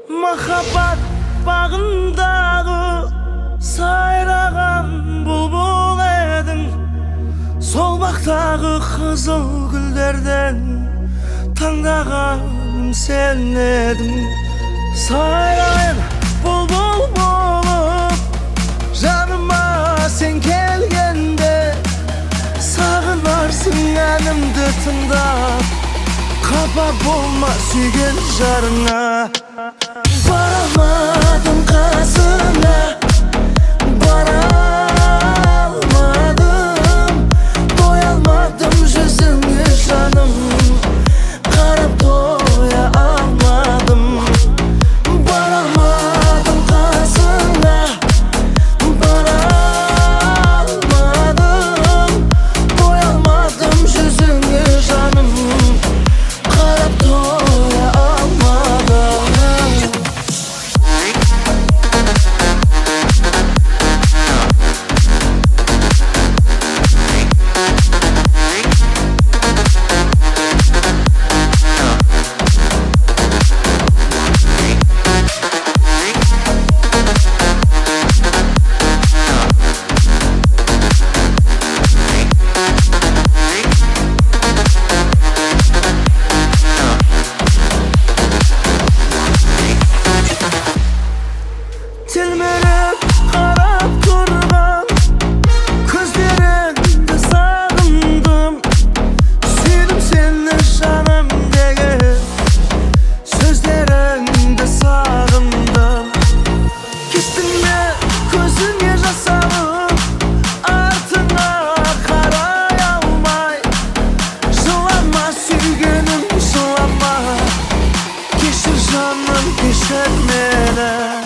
Махаббат бағындағы сайраған бұлбұл едің. Сол бақтағы қызыл гүлдерден таңдағаным сен едің. Сайрайын бұлбұл болып жаныма сен келгенде, сағынарсың әнімді тыңдап, қапа болма сүйген жарыңа. Бара алмадым қасыңа, бара алмадым, тоя алмадым жүзіңе жаным, қарап тоя алмадым. Бара алмадым қасыңа, бара алмадым, тоя алмадым жүзіңе жаным, қарап тоя алмадым. Телміріп қарап тұрған көздеріңді сағындым, сүйдім сені жанымдегі сөздеріңді сағындым. Кеттің бе көзіңе жас алып, артыңа қарай алмай, жылама сүйгенім жылама, кешір жаным кешір мені.